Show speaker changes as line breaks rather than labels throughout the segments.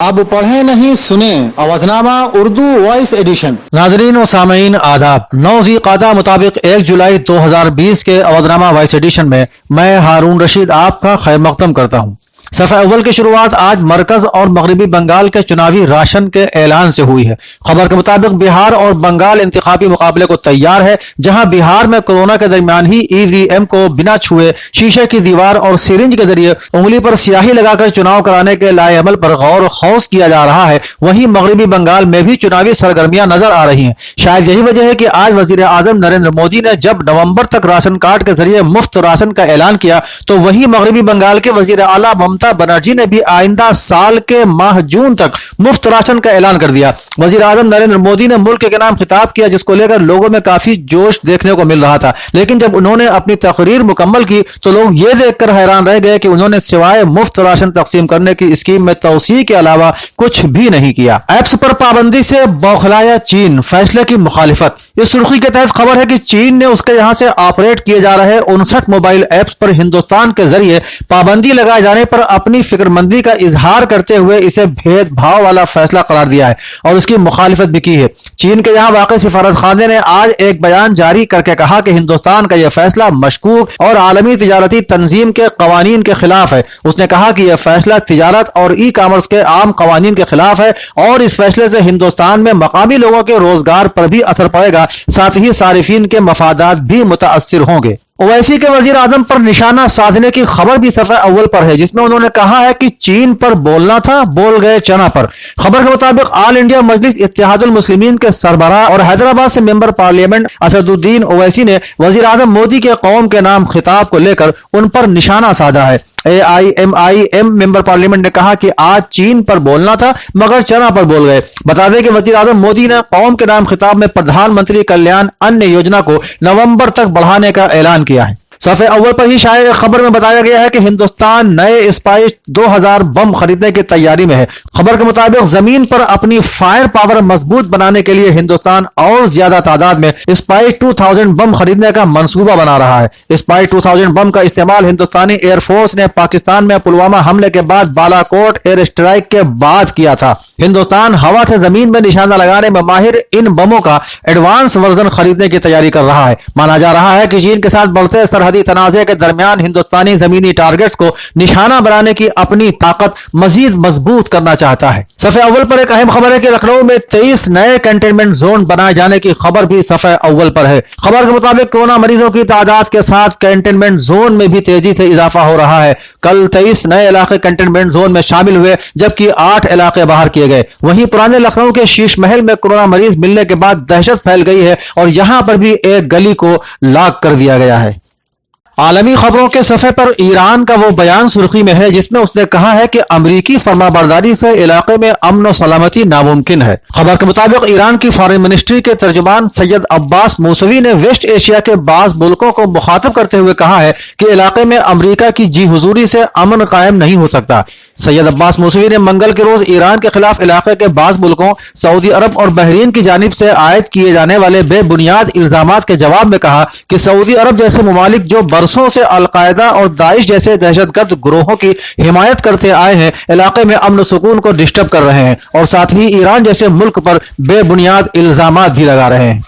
अब पढ़े नहीं सुने अवधनामा उर्दू वॉइस एडिशन।
नाजरीन व सामीन आदाब। 9 ज़ी-क़ादा मुताबिक 1 जुलाई 2020 के अवधनामा वॉइस एडिशन में मैं हारून रशीद आपका खैर मक़दम करता हूँ। सफ़े अव्वल की शुरुआत आज मरकज और मगरबी बंगाल के चुनावी राशन के ऐलान से हुई है। खबर के मुताबिक बिहार और बंगाल इंतखाबी मुकाबले को तैयार है, जहां बिहार में कोरोना के दरमियान ही ईवीएम को बिना छुए शीशे की दीवार और सिरिंज के जरिए उंगली पर स्याही लगाकर चुनाव कराने के लाएअमल पर गौर खौस किया जा रहा है। वहीं मगरबी बंगाल में भी चुनावी सरगर्मियां नजर आ रही हैं। शायद यही वजह है कि आज वजीर आजम नरेंद्र मोदी ने जब नवंबर तक राशन कार्ड के जरिए मुफ्त राशन का ऐलान किया, तो वहीं मगरबी बंगाल के वजीर आला ममता बनर्जी ने भी आइंदा साल के माह जून तक मुफ्त राशन का ऐलान कर दिया। वजीर आजम नरेंद्र मोदी ने मुल्क के नाम खिताब किया, जिसको लेकर लोगों में काफी जोश देखने को मिल रहा था। लेकिन जब उन्होंने अपनी तकरीर मुकम्मल की तो लोग ये देखकर हैरान रह गए कि उन्होंने सिवाय मुफ्त राशन तकसीम करने की स्कीम में तौसीह के अलावा कुछ भी नहीं किया। ऐप्स पर पाबंदी से बौखलाया चीन, फैसले की मुखालिफत। इस सुर्खी के तहत खबर है कि चीन ने उसके यहां से ऑपरेट किए जा रहे 59 मोबाइल ऐप्स पर हिंदुस्तान के जरिए पाबंदी लगाए जाने पर अपनी फिक्रमंदी का इजहार करते हुए इसे भेदभाव वाला फैसला करार दिया है और इसकी मुखालिफत भी की है। चीन के यहां वाक़ सिफारत खाने ने आज एक बयान जारी करके कहा कि हिंदुस्तान का यह फैसला मशकूक और आलमी तिजारती तंजीम के कवानीन के खिलाफ है। उसने कहा कि यह फैसला तिजारत और ई कॉमर्स के आम कवानीन के खिलाफ है और इस फैसले से हिंदुस्तान में मकामी लोगों के रोजगार पर भी असर पड़ेगा, साथ ही सारिफीन के मफादात भी मुताअस्सिर होंगे। ओवैसी के वजीर आजम पर निशाना साधने की खबर भी सफ़े अव्वल पर है, जिसमें उन्होंने कहा है कि चीन पर बोलना था, बोल गए चना पर। खबर के मुताबिक ऑल इंडिया मजलिस इत्तेहादुल मुस्लिमीन के सरबराह और हैदराबाद से मेंबर पार्लियामेंट असदुद्दीन ओवैसी ने वजीर आजम मोदी के कौम के नाम खिताब को लेकर उन पर निशाना साधा है। AIMIM मेंबर पार्लियामेंट ने कहा कि आज चीन पर बोलना था मगर चना पर बोल गए। बता दें कि वजीर आजम मोदी ने कौम के नाम खिताब में प्रधानमंत्री कल्याण अन्न योजना को नवंबर तक बढ़ाने का ऐलान किया है। सफ़े अव्वल पर ही शायद खबर में बताया गया है कि हिंदुस्तान नए स्पाइस 2000 बम खरीदने की तैयारी में है। खबर के मुताबिक जमीन पर अपनी फायर पावर मजबूत बनाने के लिए हिंदुस्तान और ज्यादा तादाद में स्पाइस 2000 बम खरीदने का मंसूबा बना रहा है। स्पाइस 2000 बम का इस्तेमाल हिंदुस्तानी एयरफोर्स ने पाकिस्तान में पुलवामा हमले के बाद बालाकोट एयर स्ट्राइक के बाद किया था। हिंदुस्तान हवा से जमीन में निशाना लगाने में माहिर इन बमों का एडवांस वर्जन खरीदने की तैयारी कर रहा है। माना जा रहा है कि चीन के साथ बढ़ते सरहदी तनाज़े के दरमियान हिंदुस्तानी जमीनी टारगेट्स को निशाना बनाने की अपनी ताकत मजीद मजबूत करना चाहता है। सफ़े अव्वल पर एक अहम खबर है कि लखनऊ में 23 नए कंटेनमेंट जोन बनाए जाने की खबर भी सफ़े अव्वल पर है। खबर के मुताबिक कोरोना मरीजों की तादाद के साथ कंटेनमेंट जोन में भी तेजी से इजाफा हो रहा है। कल 23 नए इलाके कंटेनमेंट जोन में शामिल हुए, जबकि 8 इलाके बाहर किए गए। वहीं पुराने लखनऊ के शीश महल में कोरोना मरीज मिलने के बाद दहशत फैल गई है और यहां पर भी एक गली को लॉक कर दिया गया है। आलमी खबरों के सफ़े पर ईरान का वो बयान सुर्खी में है जिसमें उसने कहा है कि अमरीकी फरमाबरदारी से इलाके में अमन और सलामती नामुमकिन है। खबर के मुताबिक ईरान की फॉरेन मिनिस्ट्री के तर्जुमान सैयद अब्बास मूसवी ने वेस्ट एशिया के बाज मुल्कों को मुखातब करते हुए कहा है कि इलाके में अमरीका की जी हुजूरी से अमन कायम नहीं हो सकता। सैयद अब्बास मूसवी ने मंगल के रोज ईरान के खिलाफ इलाके के बाज मुल्कों सऊदी अरब और बहरीन की जानिब से आयद किए जाने वाले बेबुनियाद इल्जामात के जवाब में कहा कि सऊदी अरब जैसे ममालिक जो बरसों से अलकायदा और दाइश जैसे दहशतगर्द ग्रोहों की हिमायत करते आए हैं, इलाके में अमन सुकून को डिस्टर्ब कर रहे हैं और साथ ही ईरान जैसे मुल्क पर बेबुनियाद इल्जामात भी लगा रहे हैं।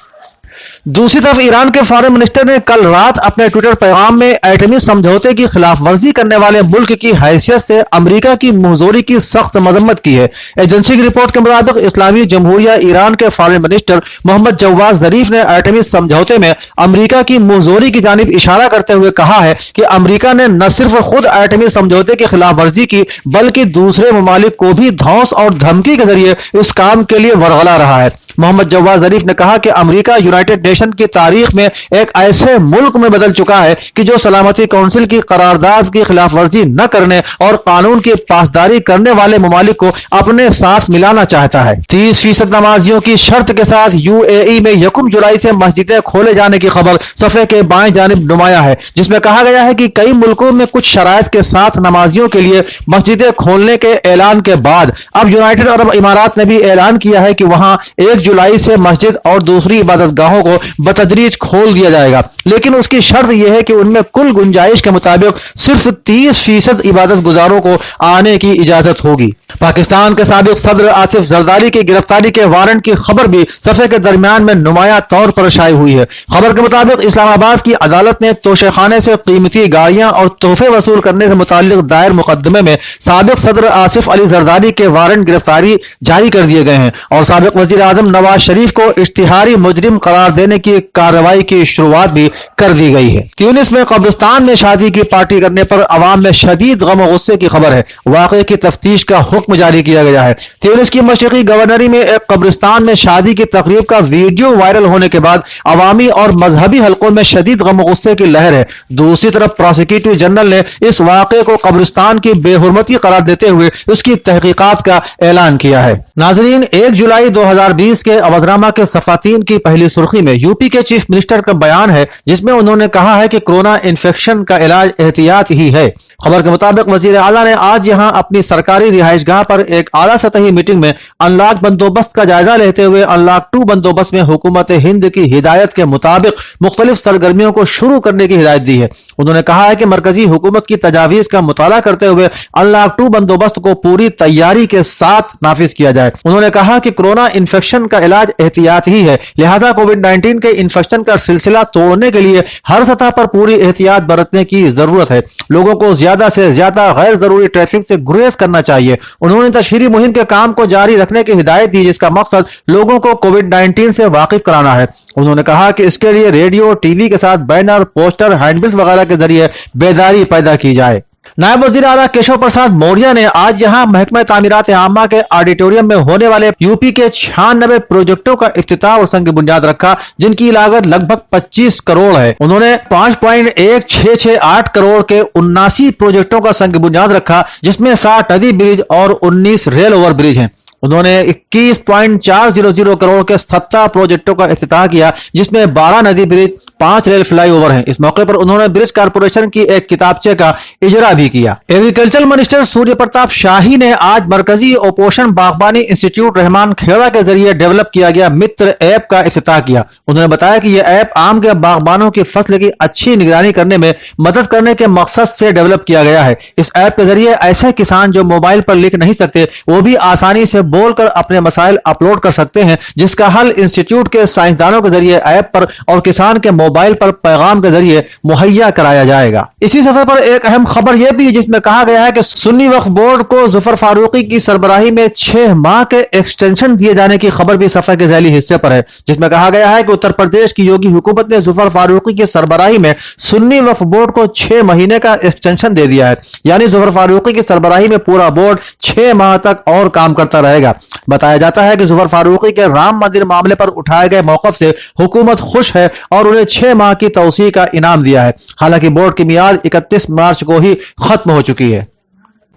दूसरी तरफ ईरान के फॉरेन मिनिस्टर ने कल रात अपने ट्विटर पैगाम में एटमी समझौते की खिलाफ वर्जी करने वाले मुल्क की हैसियत से अमरीका की मुंहजोरी की सख्त मजम्मत की है। एजेंसी की रिपोर्ट के मुताबिक इस्लामी जमहूरिया ईरान के फॉरेन मिनिस्टर मोहम्मद जवाद जरीफ ने एटमी समझौते में अमरीका की मुंहजोरी की जानिब इशारा करते हुए कहा है कि अमरीका ने न सिर्फ खुद एटमी समझौते की खिलाफ वर्जी की, बल्कि दूसरे ममालिक को भी धौंस और धमकी के जरिए इस काम के लिए वरगला रहा है। मोहम्मद जवाद जरीफ ने कहा कि अमेरिका यूनाइटेड नेशन की तारीख में एक ऐसे मुल्क में बदल चुका है कि जो सलामती काउंसिल की करारदाद की खिलाफ वर्जी न करने और कानून की पासदारी करने वाले ममालिक को अपने साथ मिलाना चाहता है। 30% नमाजियों की शर्त के साथ UAE में 1 जुलाई से मस्जिदें खोले जाने की खबर सफे के बाएं जानिब नुमाया है, जिसमें कहा गया है कि कई मुल्कों में कुछ शराइत के साथ नमाजियों के लिए मस्जिदें खोलने के ऐलान के बाद अब यूनाइटेड अरब इमारात ने भी ऐलान किया है कि वहां 1 जुलाई से मस्जिद और दूसरी इबादत गाहों को बतदरीज खोल दिया जाएगा, लेकिन उसकी शर्त यह है कि उनमें कुल गुंजाइश के मुताबिक सिर्फ 30% इबादत गुजारों को आने की इजाजत होगी। पाकिस्तान के साबिक सदर आसिफ जरदारी की गिरफ्तारी के वारंट की खबर भी सफे के दरमियान में नुमाया तौर पर शाये हुई है। खबर के मुताबिक इस्लामाबाद की अदालत ने तोशेखाने से कीमती गाड़ियां और तोहफे वसूल करने से मुताल्लिक दायर मुकदमे में साबिक सदर आसिफ अली जरदारी के वारंट गिरफ्तारी जारी कर दिए गए हैं और साबिक वजीर आजम नवाज शरीफ को इश्तिहारी मुजरिम करार देने की कार्रवाई की शुरुआत भी कर दी गई है। ट्यूनिस में कब्रिस्तान में शादी की पार्टी करने पर अवाम में शदीद गम और गुस्से की खबर है। वाक़े की तफ्तीश का हुक्म जारी किया गया है। ट्यूनिस की मशरिकी गवर्नरी में एक कब्रिस्तान में शादी की तकरीब का वीडियो वायरल होने के बाद अवामी और मजहबी हलकों में शदीद गम और गुस्से की लहर है। दूसरी तरफ प्रोसिक्यूटर जनरल ने इस वाक़े को कब्रिस्तान की बेहुरमती करार देते हुए उसकी तहकीकात का ऐलान किया है। नाजरीन, 1 जुलाई 2020 के अवधनामा के सफातीन की पहली सुर्खी में यूपी के चीफ मिनिस्टर का बयान है, जिसमें उन्होंने कहा है कि कोरोना इन्फेक्शन का इलाज एहतियात ही है। खबर के मुताबिक वजीर आला ने आज यहां अपनी सरकारी रिहाइशगाह पर एक आला सतही मीटिंग में अनलॉक बंदोबस्त का जायजा लेते हुए अनलॉक 2 बंदोबस्त में हुकूमत हिंद की हिदायत के मुताबिक मुख्तलिफ सरगर्मियों को शुरू करने की हिदायत दी है। उन्होंने कहा है कि मरकजी हुकूमत की तजावीज का मुताला करते हुए अनलॉक 2 बंदोबस्त को पूरी तैयारी के साथ नाफिज किया जाए। उन्होंने कहा कि कोरोना इन्फेक्शन का इलाज एहतियात ही है, लिहाजा कोविड-19 के इन्फेक्शन का सिलसिला तोड़ने के लिए हर सतह पर पूरी एहतियात बरतने की जरूरत है। लोगों को ज्यादा से ज्यादा गैर जरूरी ट्रैफिक से गुरेज करना चाहिए। उन्होंने तशहीरी मुहिम के काम को जारी रखने की हिदायत दी, जिसका मकसद लोगों को कोविड-19 से वाकिफ कराना है। उन्होंने कहा कि इसके लिए रेडियो, टीवी के साथ बैनर, पोस्टर, हैंडबिल्स वगैरह के जरिए बेदारी पैदा की जाए। नायब वजीर आला केशव प्रसाद मौर्य ने आज यहां महकमा तामीरात आमा के ऑडिटोरियम में होने वाले यूपी के 96 प्रोजेक्टों का इफ्तिताह और संग बुनियाद रखा, जिनकी लागत लगभग 25 करोड़ है। उन्होंने 5.1668 करोड़ के 79 प्रोजेक्टों का संग बुनियाद रखा, जिसमें 60 नदी ब्रिज और 19 रेल ओवर ब्रिज हैं। उन्होंने 21.400 करोड़ के 17 प्रोजेक्टों का इफ्तिताह किया, जिसमें 12 नदी ब्रिज, 5 रेल फ्लाईओवर हैं। इस मौके पर उन्होंने ब्रिज कारपोरेशन की एक किताबचे का इजरा भी किया। एग्रीकल्चर मिनिस्टर सूर्य प्रताप शाही ने आज मरकजी उपोषण बागबानी इंस्टीट्यूट रहमान खेड़ा के जरिए डेवलप किया गया मित्र ऐप का इफ्तिताह किया। उन्होंने बताया कि यह ऐप आम के बागबानों की फसल की अच्छी निगरानी करने में मदद करने के मकसद से डेवलप किया गया है। इस ऐप के जरिए ऐसे किसान जो मोबाइल पर लिख नहीं सकते, वो भी आसानी से बोलकर अपने मसाइल अपलोड कर सकते हैं, जिसका हल इंस्टीट्यूट के साइंसदानों के जरिए ऐप पर और किसान के मोबाइल पर पैगाम के जरिए मुहैया कराया जाएगा। इसी सफर पर एक अहम खबर यह भी, जिसमें कहा गया है कि सुन्नी वक्फ बोर्ड को जुफर फारूकी की सरबराही में 6 माह के एक्सटेंशन दिए जाने की खबर भी सफर के झैली हिस्से पर है, जिसमें कहा गया है कि उत्तर प्रदेश की योगी हुकूमत ने जुफर फारूकी की सरबराही में सुन्नी वक्फ बोर्ड को 6 महीने का एक्सटेंशन दे दिया है। यानी जुफर फारूकी की सरबराही में पूरा बोर्ड 6 माह तक और काम करता रहेगा। बताया जाता है कि जुफर फारूकी के राम मंदिर मामले पर उठाए गए मौकफ से हुकूमत खुश है और उन्हें 6 माह की तौसीह का इनाम दिया है। हालांकि बोर्ड की मियाद 31 मार्च को ही खत्म हो चुकी है।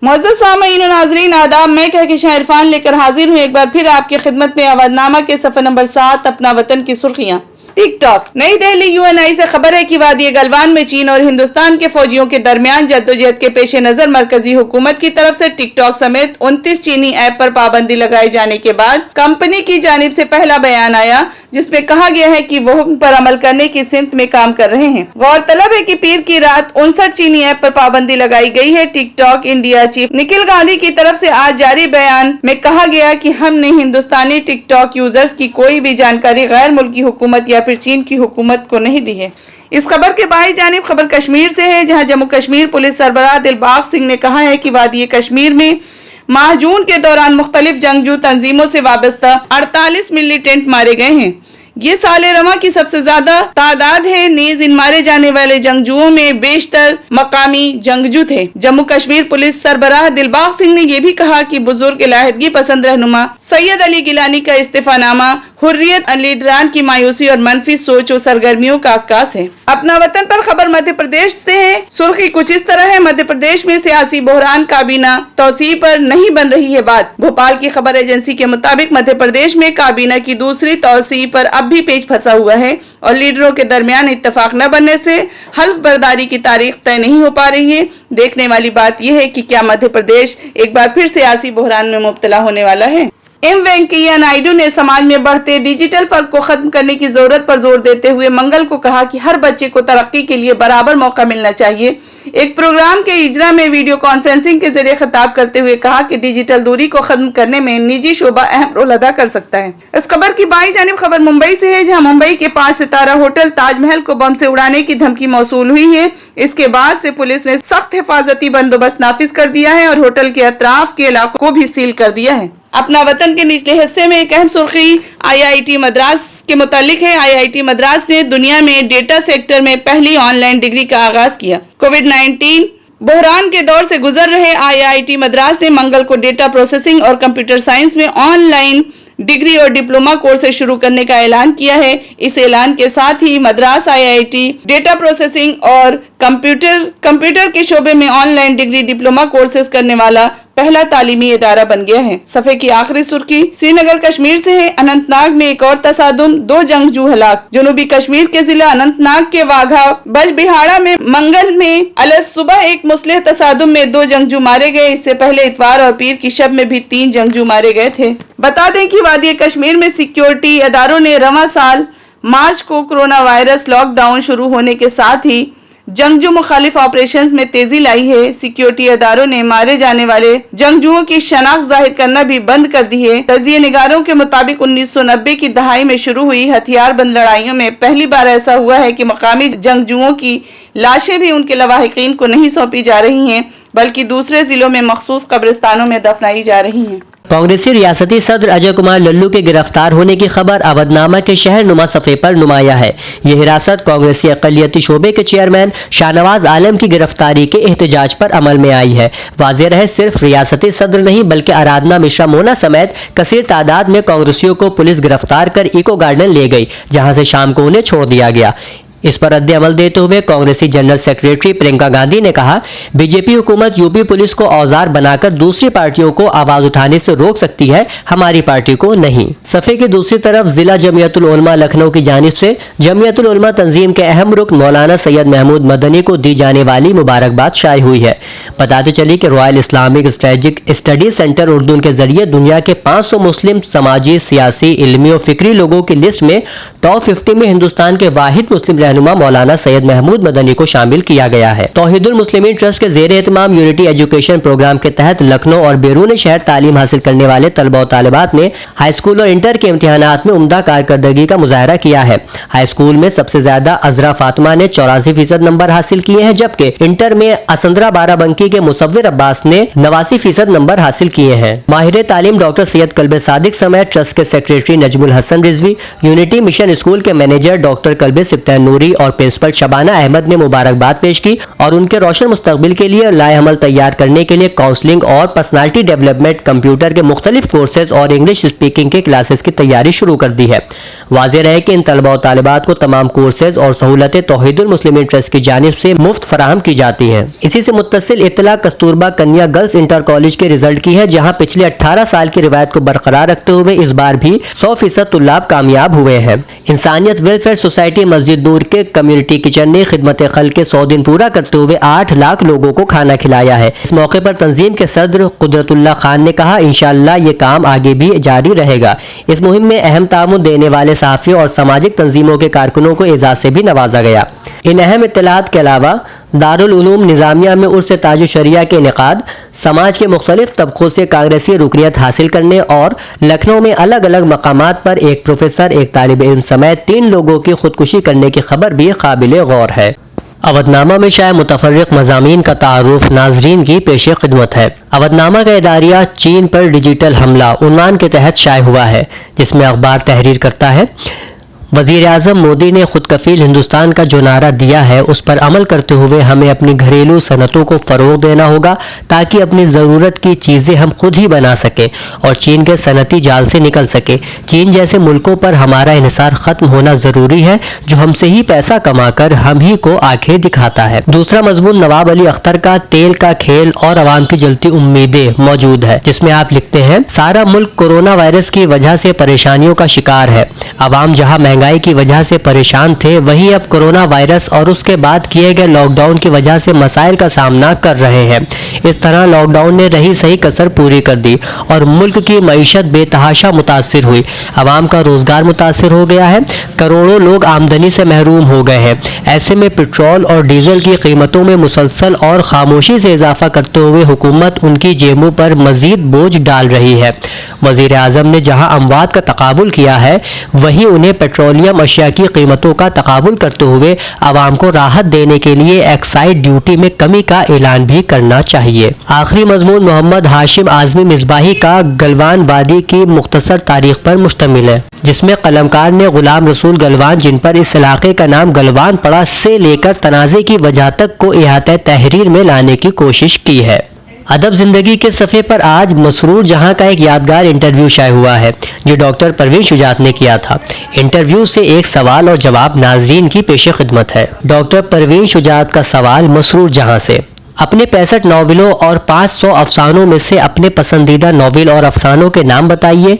मुअज़्ज़ज़ सामीईन और नाज़रीन आदाब, मैं कहकशां इरफान लेकर हाजिर हूँ एक बार फिर आपकी खिदमत में अवधनामा के सफ़र नंबर 7 अपना वतन की सुर्खियां। टिकटॉक। नई दिल्ली यूएनआई से खबर है कि वादी गलवान में चीन और हिंदुस्तान के फौजियों के दरमियान जद्दोजहद के पेश नजर मरकजी हुकूमत की तरफ से टिकटॉक समेत 29 चीनी ऐप पर पाबंदी लगाए जाने के बाद कंपनी की जानिब से पहला बयान आया, जिसमें कहा गया है कि वो हुक्म पर अमल करने की सिमत में काम कर रहे हैं। गौरतलब है कि पीर की रात 59 चीनी ऐप पर पाबंदी लगाई गई है। TikTok India chief Nikhil Gandhi की तरफ से आज जारी बयान में कहा गया कि हमने हिंदुस्तानी टिकटॉक यूजर्स की कोई भी जानकारी गैर मुल्की हुकूमत या फिर चीन की हुकूमत को नहीं दी है। इस खबर के बाई जानिब खबर कश्मीर से है, जहां जम्मू कश्मीर पुलिस सरबराह दिलबाग सिंह ने कहा है कि वादी कश्मीर में माह जून के दौरान मुख्तलिफ जंगजू तंजीमों से वाबस्ता 48 मिलिटेंट मारे गए हैं। ये साले रवा की सबसे ज्यादा तादाद है। नीज इन मारे जाने वाले जंगजुओं में बेशतर मकामी जंगजू थे। जम्मू कश्मीर पुलिस सरबराह दिलबाग सिंह ने यह भी कहा कि बुजुर्ग लाहिदगी पसंद रहनुमा सैयद अली गिलानी का इस्तीफानामा हुर्रियत लीडरान की मायूसी और मनफी सोच और सरगर्मियों का अक्कास है। अपना वतन पर खबर मध्य प्रदेश से है। सुर्खी कुछ इस तरह है, मध्य प्रदेश में सियासी बहरान काबीना तौसीह पर नहीं बन रही है बात। भोपाल की खबर एजेंसी के मुताबिक मध्य प्रदेश में काबीना की दूसरी तौसीह पर अब भी पेच फंसा हुआ है और लीडरों के दरमियान इत्तेफाक न बनने से हल्फ बर्दारी की तारीख तय नहीं हो पा रही है। देखने वाली बात यह है कि क्या मध्य प्रदेश एक बार फिर सियासी बहरान में मुब्तला होने वाला है। एम वेंकैया नायडू ने समाज में बढ़ते डिजिटल फर्क को खत्म करने की जरूरत पर जोर देते हुए मंगल को कहा कि हर बच्चे को तरक्की के लिए बराबर मौका मिलना चाहिए। एक प्रोग्राम के इजरा में वीडियो कॉन्फ्रेंसिंग के जरिए खिताब करते हुए कहा कि डिजिटल दूरी को खत्म करने में निजी शोबा अहम रोल अदा कर सकता है। इस खबर की बाई जानिब खबर मुंबई से है, जहां मुंबई के 5 सितारा होटल ताजमहल को बम से उड़ाने की धमकी मौसूल हुई है। इसके बाद से पुलिस ने सख्त हिफाजती बंदोबस्त नाफिज कर दिया है और होटल के अतराफ के इलाकों को भी सील कर दिया है। अपना वतन के निचले हिस्से में एक अहम सुर्खी आईआईटी मद्रास के मुतालिक है। आईआईटी मद्रास ने दुनिया में डेटा सेक्टर में पहली ऑनलाइन डिग्री का आगाज किया। कोविड-19 बहरान के दौर से गुजर रहे आईआईटी मद्रास ने मंगल को डेटा प्रोसेसिंग और कंप्यूटर साइंस में ऑनलाइन डिग्री और डिप्लोमा कोर्सेज शुरू करने का ऐलान किया है। इस ऐलान के साथ ही मद्रास आईआईटी डेटा प्रोसेसिंग और कंप्यूटर के शोबे में ऑनलाइन डिग्री डिप्लोमा कोर्सेज करने वाला पहला तालीमी इदारा बन गया है। सफे की आखिरी सुर्खी श्रीनगर कश्मीर से है। अनंतनाग में एक और तसादुम, 2 जंगजू हलाक। जनूबी कश्मीर के जिला अनंतनाग के वाघा बजबिहाड़ा में मंगल में अलग सुबह एक मुसलह तसादुम में 2 जंगजू मारे गए। इससे पहले इतवार और पीर की शब में भी 3 जंगजू मारे गए थे। बता दें कि वादी कश्मीर में सिक्योरिटी इदारों ने रवां साल मार्च को कोरोना वायरस लॉकडाउन शुरू होने के साथ ही जंगजू मुखालिफ ऑपरेशंस में तेजी लाई है। सिक्योरिटी इदारों ने मारे जाने वाले जंगजुओं की शनाख्त जाहिर करना भी बंद कर दी है। तजिए निगारों के मुताबिक 1990 की दहाई में शुरू हुई हथियार बंद लड़ाइयों में पहली बार ऐसा हुआ है कि मकामी जंगजुओं की लाशें भी उनके लवाहिकीन को नहीं सौंपी जा रही हैं, बल्कि दूसरे जिलों में मखसूस कब्रिस्तानों में दफनाई जा रही हैं।
कांग्रेसी रियासती सदर अजय कुमार लल्लू के गिरफ्तार होने की खबर अवधनामा के शहर नुमा सफ़े पर नुमाया है। यह हिरासत कांग्रेसी अक़लियती शोबे के चेयरमैन शाहनवाज आलम की गिरफ्तारी के एहतजाज पर अमल में आई है। वाज़ेह रहे सिर्फ रियासती सदर नहीं बल्कि आराधना मिश्रा मोना समेत कसीर तादाद में कांग्रेसियों को पुलिस गिरफ्तार कर इको गार्डन ले गई, जहां से शाम को उन्हें छोड़ दिया गया। इस पर रद्द अमल देते हुए कांग्रेसी जनरल सेक्रेटरी प्रियंका गांधी ने कहा, बीजेपी हुकूमत यूपी पुलिस को औजार बनाकर दूसरी पार्टियों को आवाज उठाने से रोक सकती है, हमारी पार्टी को नहीं। सफ़े की दूसरी तरफ जिला जमियतुल उलमा लखनऊ की जानिब से जमियतुल उलमा तंजीम के अहम रुकन मौलाना सैयद महमूद मदनी को दी जाने वाली मुबारकबाद शाया हुई है। बताते चली कि royal Islamic strategic study centre Urdu के जरिए दुनिया के 500 मुस्लिम समाजी, सियासी, इल्मी और फिक्री लोगों की लिस्ट में टॉप 50 में हिंदुस्तान के वाहिद मुस्लिम रहनुमा मौलाना सैयद महमूद मदनी को शामिल किया गया है। तौहीदुल मुस्लिमीन ट्रस्ट के ज़ेर एहतमाम यूनिटी एजुकेशन प्रोग्राम के तहत लखनऊ और बैरून शहर तालीम हासिल करने वाले तलबा और तालिबात ने हाई स्कूल और इंटर के इम्तिहानात में उम्दा कारकर्दगी का मुजाहरा किया है। हाई स्कूल में सबसे ज्यादा अजरा फातिमा ने 84% नंबर हासिल किए हैं, जबकि इंटर में असंदरा बाराबंकी के मुसव्विर अब्बास ने 89% नंबर हासिल किए हैं। माहिर तालीम डॉक्टर सैयद कल्बे सादिक समेत ट्रस्ट के secretary Najmul Hasan Rizvi, unity mission school के मैनेजर डॉक्टर कल्बे सिप्तान नूरी और प्रिंसिपल शबाना अहमद ने मुबारकबाद पेश की और उनके रोशन मुस्तकबिल के लिए लाए अमल तैयार करने के लिए काउंसलिंग और पर्सनालिटी डेवलपमेंट, कंप्यूटर के मुख्तलिफ कोर्सेज और इंग्लिश स्पीकिंग के क्लासेस की तैयारी शुरू कर दी है। वाज़ेह रहे कि इन तलबा और तालिबात को तमाम कोर्सेज और सहूलतें तौहीदुल मुस्लिमीन ट्रस्ट की जानिब से मुफ्त फराहम की जाती हैं। इसी से मुत्तसिल इत्तला कस्तूरबा कन्या गर्ल्स इंटर कॉलेज के रिजल्ट की है, जहां पिछले 18 साल की रिवायत को बरकरार रखते हुए इस बार भी 100% तुल्लाब कामयाब हुए हैं। इंसानियत वेलफेयर सोसाइटी मस्जिद नूर के कम्युनिटी किचन ने खिदमत खल के 100 दिन पूरा करते हुए 8 लाख लोगों को खाना खिलाया है। इस मौके पर तंजीम के सदर कुदरतुल्लाह खान ने कहा, इंशाअल्लाह ये काम आगे भी जारी रहेगा। इस मुहिम में अहम ताउन देने वाले सहाफ़ियों और सामाजिक तंजीमों के कारकुनों को एजाज से भी नवाजा गया। इन अहम इत्तलात के अलावा दारुल उलूम निज़ामिया में उर्स ताज शरिया के इनेकाद, समाज के मुख्तलिफ तबकों से कांग्रेसी रुकनियत हासिल करने और लखनऊ में अलग अलग मकामात पर एक प्रोफेसर, एक तालिब इल्म समेत 3 लोगों की खुदकुशी करने की खबर भी काबिल गौर है। अवधनामा में शायद मुतफर्रिक मज़ामीन का तारुफ नाजरीन की पेश खिदमत है। अवधनामा का इदारिया चीन पर डिजिटल हमला उन्वान के तहत शाया हुआ है, जिसमें अखबार तहरीर करता है, वज़ीर आज़म मोदी ने खुद कफील हिंदुस्तान का जो नारा दिया है उस पर अमल करते हुए हमें अपनी घरेलू सनतों को फ़रोग़ देना होगा ताकि अपनी ज़रूरत की चीज़ें हम खुद ही बना सकें और चीन के सनती जाल से निकल सके। चीन जैसे मुल्कों पर हमारा इन्हिसार ख़त्म होना ज़रूरी है, जो हमसे ही पैसा कमाकर हम ही को आंखें दिखाता है। दूसरा मजमून नवाब अली अख्तर का तेल का खेल और अवाम की जलती उम्मीदें मौजूद है, जिसमें आप लिखते हैं, सारा मुल्क कोरोना वायरस की वजह से परेशानियों का शिकार है। अवाम जहाँ महंगाई महंगाई की वजह से परेशान थे, वहीं अब कोरोना वायरस और उसके बाद किए गए लॉकडाउन की वजह से मसाइल का सामना कर रहे हैं। इस तरह लॉकडाउन ने रही सही कसर पूरी कर दी और मुल्क की मईशत बेतहाशा मुतासिर हुई। आवाम का रोजगार मुतासिर हो गया है, करोड़ों लोग आमदनी से महरूम हो गए हैं। ऐसे में पेट्रोल और डीजल की कीमतों में मुसलसल और खामोशी से इजाफा करते हुए हुकूमत उनकी जेबों पर मजीद बोझ डाल रही है। वजीर आजम ने जहां अमवात का तकाबुल किया है, वहीं उन्हें पेट्रोलियम अशिया की कीमतों का तकाबुल करते हुए आवाम को राहत देने के लिए एक्साइज ड्यूटी में कमी का ऐलान भी करना चाहिए। आखिरी मजमून मोहम्मद हाशिम आजमी मिसबाही का गलवान वादी की मुख्तसर तारीख पर मुश्तमिल है, जिसमें कलमकार ने गुलाम रसूल गलवान, जिन पर इस इलाके का नाम गलवान पड़ा, से लेकर तनाज़े की वजह तक को इहाता तहरीर में लाने की कोशिश की है। अदब जिंदगी के सफ़े पर आज मसरूर जहां का एक यादगार इंटरव्यू शाये हुआ है, जो डॉक्टर परवीन शुजात ने किया था। इंटरव्यू से एक सवाल और जवाब नाज़रीन की पेश खिदमत है। डॉक्टर परवीन शुजात का सवाल मसरूर जहां से, अपने 65 नावलों और 500 अफसानों में से अपने पसंदीदा नावल और अफसानों के नाम बताइए।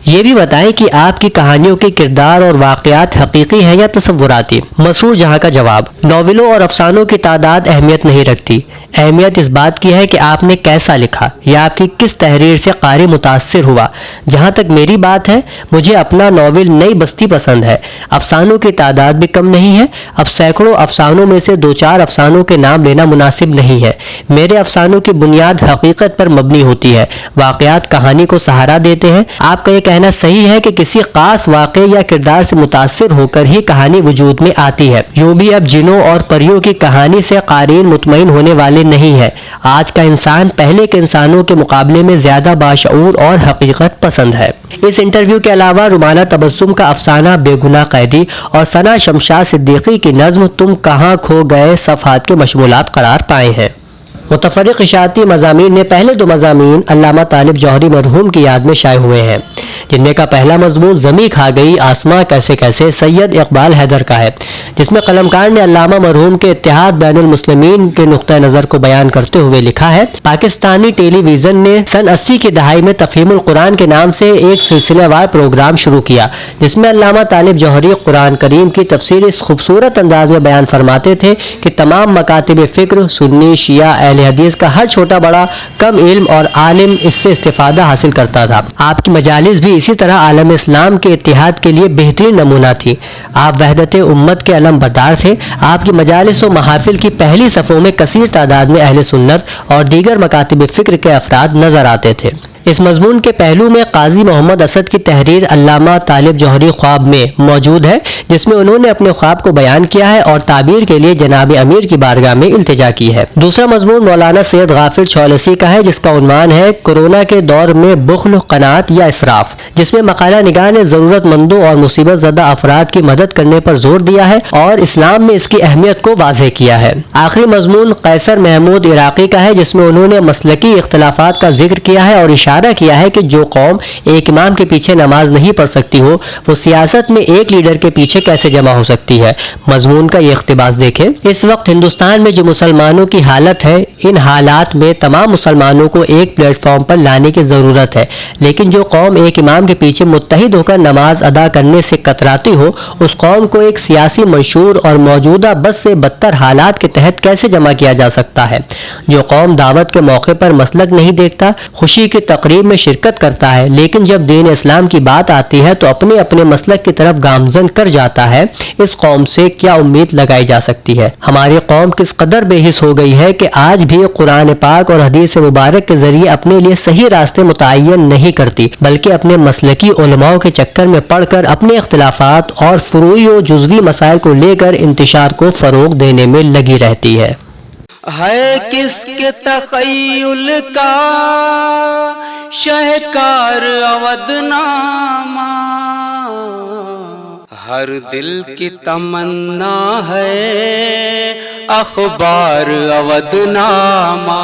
ये भी बताएं कि आपकी कहानियों के किरदार और वाक़यात हकीकी हैं या तसव्वुराती। मसरूर जहां का जवाब, नावलों और अफसानों की तादाद अहमियत नहीं रखती। अहमियत इस बात की है कि आपने कैसा लिखा या आपकी किस तहरीर से कारी मुतासिर हुआ। जहाँ तक मेरी बात है, मुझे अपना नावल नई बस्ती पसंद है। अफसानों की तादाद भी कम नहीं है। अब सैकड़ों अफसानों में से 2-4 अफसानों के नाम लेना मुनासिब नहीं है। मेरे अफसानों की बुनियाद हकीकत पर मबनी होती है। वाक़यात कहानी को सहारा देते हैं। आपका ये कहना सही है कि किसी खास वाक़े या किरदार से मुतासिर होकर ही कहानी वजूद में आती है। यूं भी अब जिनों और परियों की कहानी से क़ारीन मुतमईन होने वाले नहीं है। आज का इंसान पहले के इंसानों के मुकाबले में ज्यादा बाशऊर और हकीकत पसंद है। इस इंटरव्यू के अलावा रुमाना तबस्सुम का अफसाना बेगुनाह कैदी और सना शमशाद सिद्दीकी की नज्म तुम कहाँ खो गए सफ़हात के मशमूलात करार पाए हैं। मुतफर्रिक़ इशाअती मज़ामीन में पहले 2 मज़ामीन अल्लामा तालिब जौहरी मरहूम की याद में शाये हुए हैं, जिनमें का पहला मज़मून ज़मी खा गई आसमां कैसे कैसे सैयद इकबाल हैदर का है, जिसमें कलमकार ने अल्लामा मरहूम के इत्तेहाद बैनुल मुस्लिमीन के नुक्ता नज़र को बयान करते हुए लिखा है, पाकिस्तानी टेलीविज़न ने सन 80 की दहाई में तफ़हीमुल कुरान के नाम से एक सिलसिलेवार प्रोग्राम शुरू किया, जिसमें अल्लामा तालिब जौहरी कुरान करीम की तफसीर इस खूबसूरत अंदाज में बयान फरमाते थे कि तमाम मकातिब फ़िक्र, सुन्नी, शिया, अहले हदीस का हर छोटा बड़ा कम इल्म और आलिम इससे इस्तिफादा हासिल करता था। आपकी मजालिस भी इसी तरह आलम इस्लाम के इत्तिहाद के लिए बेहतरीन नमूना थी। आप वहदत उम्मत के अलम बरदार थे। आपकी मजालिस व महाफिल की पहली सफ़ों में कसीर तादाद में अहले सुन्नत और दीगर मकातिब फ़िक्र के अफराद नजर आते थे। इस मजमून के पहलू में काजी मोहम्मद असद की तहरीर अल्लामा तालिब जौहरी ख्वाब में मौजूद है, जिसमें उन्होंने अपने ख्वाब को बयान किया है और ताबीर के लिए जनाब अमीर की बारगाह में इल्तिजा की है। दूसरा मजमून मौलाना सैयद गाफिर चौलसी का है, जिसका उन्वान है कोरोना के दौर में बुख्ल, क़नाअत या इसराफ, जिसमें मकाला निगाह ने ज़रूरतमंदों और मुसीबत ज़दा अफराद की मदद करने पर जोर दिया है और इस्लाम में इसकी अहमियत को वाज़ेह किया है। आखिरी मजमून कैसर महमूद इराकी का है, जिसमें उन्होंने मसलकी इख्तलाफात का जिक्र किया है और इशारा किया है कि जो कौम एक इमाम के पीछे नमाज नहीं पढ़ सकती हो, वो सियासत में एक लीडर के पीछे कैसे जमा हो सकती है। मजमून का ये इख्तिबास देखें। इस वक्त हिंदुस्तान में जो मुसलमानों की हालत है, इन हालात में तमाम मुसलमानों को एक प्लेटफॉर्म पर लाने की ज़रूरत है, लेकिन जो कौम एक इमाम के पीछे मुत्तहिद होकर नमाज अदा करने से कतराती हो, उस कौम को एक सियासी मंशूर और मौजूदा बद से बदतर हालात के तहत कैसे जमा किया जा सकता है। जो कौम दावत के मौके पर मसलक नहीं देखता, खुशी की तकरीब में शिरकत करता है, लेकिन जब दीन इस्लाम की बात आती है तो अपने अपने मसलक की तरफ गामजन कर जाता है, इस कौम से क्या उम्मीद लगाई जा सकती है। हमारी कौम किस कदर बेहिस हो गई है कि आज भी कुरान पाक और हदीस मुबारक के जरिए अपने लिए सही रास्ते मुतय्यन नहीं करती, बल्कि अपने मसलकी उलमाओं के चक्कर में पड़कर अपने इख्तिलाफात और फुरूई और जुज़वी मसाइल को लेकर इंतशार को फरोग देने में लगी रहती है
किसके तख़य्युल का शहकार अवधनामा, हर दिल की तमन्ना है अखबार अवधनामा।